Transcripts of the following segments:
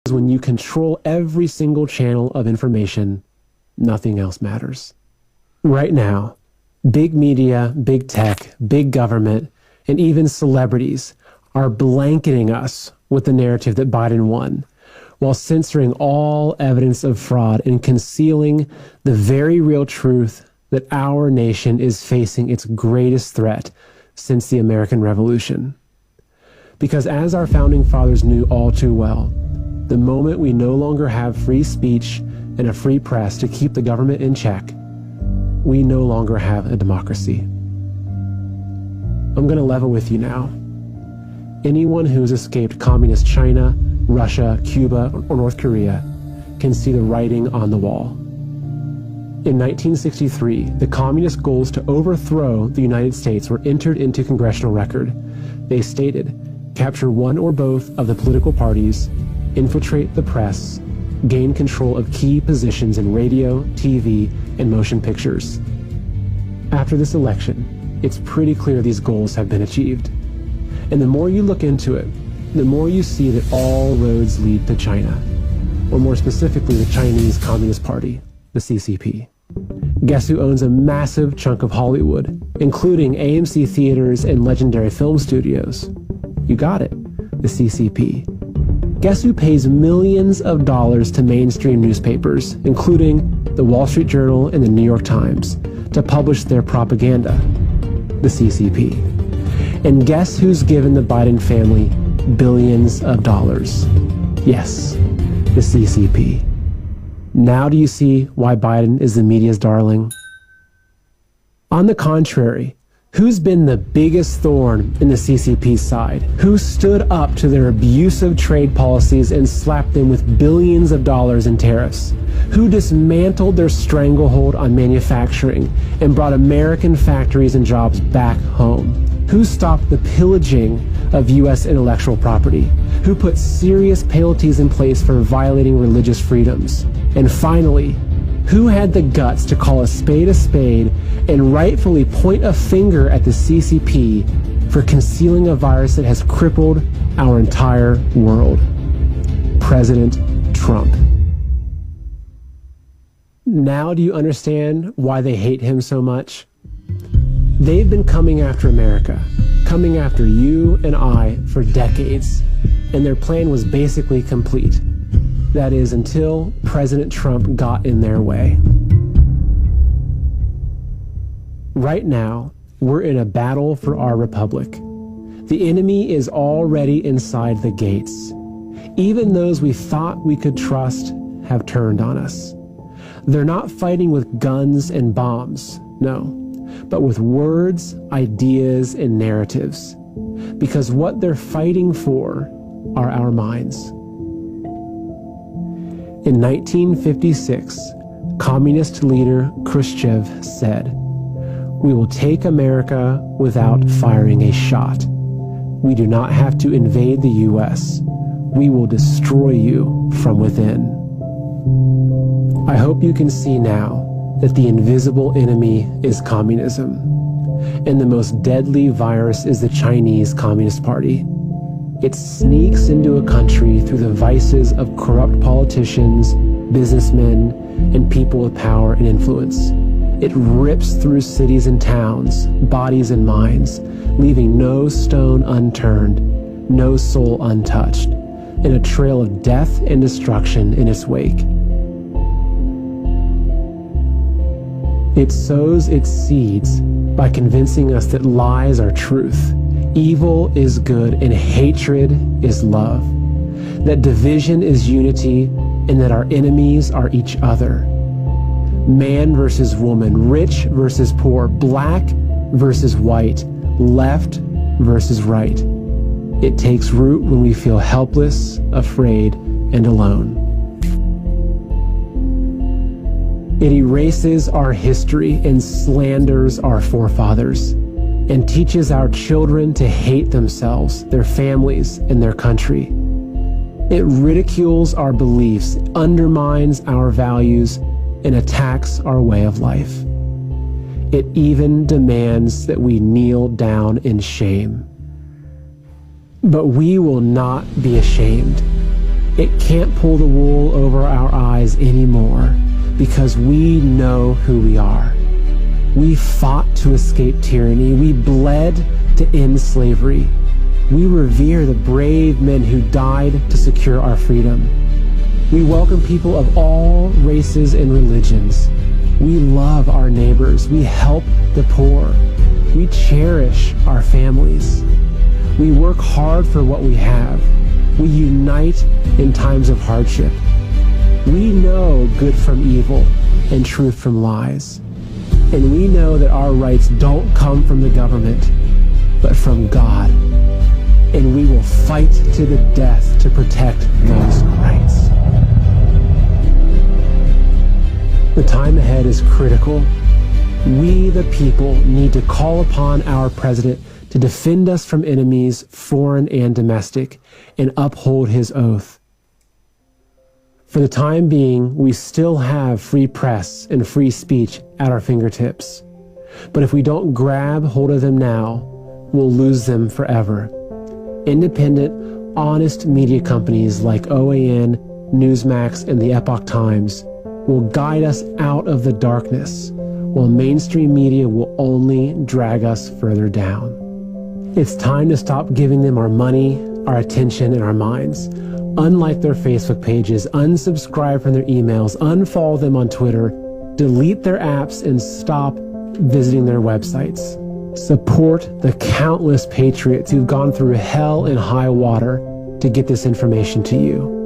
When you control every single channel of information, nothing else matters. Right now, big media, big tech, big government, and even celebrities are blanketing us with the narrative that Biden won, while censoring all evidence of fraud and concealing the very real truth that our nation is facing its greatest threat since the American Revolution. Because as our founding fathers knew all too well, the moment we no longer have free speech and a free press to keep the government in check, we no longer have a democracy. I'm going to level with you now. Anyone who's escaped communist China, Russia, Cuba, or North Korea can see the writing on the wall. In 1963, the communist goals to overthrow the United States were entered into congressional record. They stated, capture one or both of the political parties, infiltrate the press, gain control of key positions in radio, TV, and motion pictures. After this election, it's pretty clear these goals have been achieved. And the more you look into it, the more you see that all roads lead to China, or more specifically the Chinese Communist Party, the CCP. Guess who owns a massive chunk of Hollywood, including AMC theaters and legendary film studios? You got it, the CCP. Guess who pays millions of dollars to mainstream newspapers, including the Wall Street Journal and the New York Times, to publish their propaganda? The CCP. And guess who's given the Biden family billions of dollars? Yes, the CCP. Now do you see why Biden is the media's darling? On the contrary, who's been the biggest thorn in the CCP's side? Who stood up to their abusive trade policies and slapped them with billions of dollars in tariffs? Who dismantled their stranglehold on manufacturing and brought American factories and jobs back home? Who stopped the pillaging of U.S. intellectual property? Who put serious penalties in place for violating religious freedoms? And finally, who had the guts to call a spade and rightfully point a finger at the CCP for concealing a virus that has crippled our entire world? President Trump. Now do you understand why they hate him so much? They've been coming after America, coming after you and I for decades, and their plan was basically complete. That is, until President Trump got in their way. Right now, we're in a battle for our republic. The enemy is already inside the gates. Even those we thought we could trust have turned on us. They're not fighting with guns and bombs, no, but with words, ideas, and narratives. Because what they're fighting for are our minds. In 1956, communist leader Khrushchev said, "We will take America without firing a shot. We do not have to invade the U.S. We will destroy you from within." I hope you can see now that the invisible enemy is communism, and the most deadly virus is the Chinese Communist Party. It sneaks into a country through the vices of corrupt politicians, businessmen, and people with power and influence. It rips through cities and towns, bodies and minds, leaving no stone unturned, no soul untouched, and a trail of death and destruction in its wake. It sows its seeds by convincing us that lies are truth, evil is good, and hatred is love, that division is unity, and that our enemies are each other. Man versus woman, rich versus poor, black versus white, left versus right. It takes root when we feel helpless, afraid, and alone. It erases our history and slanders our forefathers, and teaches our children to hate themselves, their families, and their country. It ridicules our beliefs, undermines our values, and attacks our way of life. It even demands that we kneel down in shame. But we will not be ashamed. It can't pull the wool over our eyes anymore because we know who we are. We fought to escape tyranny. We bled to end slavery. We revere the brave men who died to secure our freedom. We welcome people of all races and religions. We love our neighbors. We help the poor. We cherish our families. We work hard for what we have. We unite in times of hardship. We know good from evil and truth from lies. And we know that our rights don't come from the government, but from God. And we will fight to the death to protect those rights. The time ahead is critical. We, the people, need to call upon our president to defend us from enemies, foreign and domestic, and uphold his oath. For the time being, we still have free press and free speech at our fingertips. But if we don't grab hold of them now, we'll lose them forever. Independent, honest media companies like OAN, Newsmax, and the Epoch Times will guide us out of the darkness, while mainstream media will only drag us further down. It's time to stop giving them our money, our attention, and our minds. Unlike their Facebook pages, unsubscribe from their emails, unfollow them on Twitter, delete their apps, and stop visiting their websites. Support the countless patriots who've gone through hell and high water to get this information to you.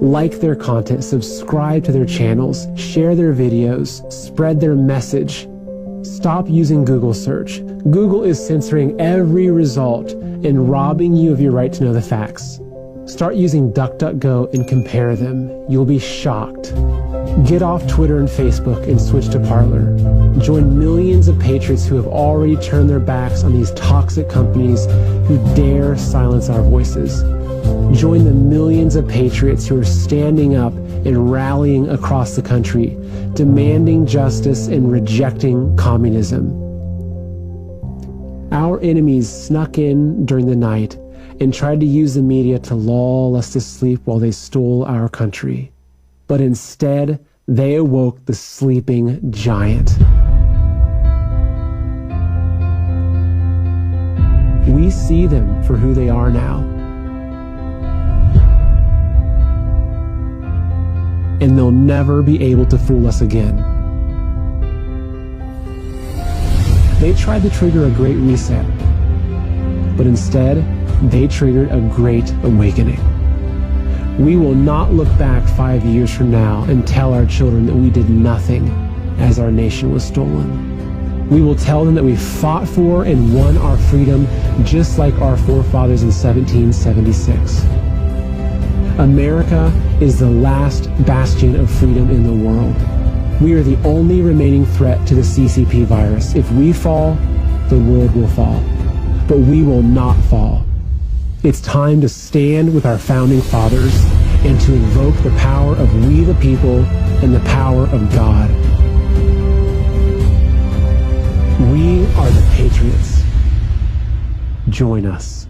Like their content, subscribe to their channels, share their videos, spread their message. Stop using Google search. Google is censoring every result and robbing you of your right to know the facts. Start using DuckDuckGo and compare them. You'll be shocked. Get off Twitter and Facebook and switch to Parler. Join millions of patriots who have already turned their backs on these toxic companies who dare silence our voices. Join the millions of patriots who are standing up and rallying across the country, demanding justice and rejecting communism. Our enemies snuck in during the night and tried to use the media to lull us to sleep while they stole our country. But instead, they awoke the sleeping giant. We see them for who they are now. And they'll never be able to fool us again. They tried to trigger a great reset, but instead, they triggered a great awakening. We will not look back 5 years from now and tell our children that we did nothing as our nation was stolen. We will tell them that we fought for and won our freedom just like our forefathers in 1776. America is the last bastion of freedom in the world. We are the only remaining threat to the CCP virus. If we fall, the world will fall. But we will not fall. It's time to stand with our founding fathers and to invoke the power of we the people and the power of God. We are the patriots. Join us.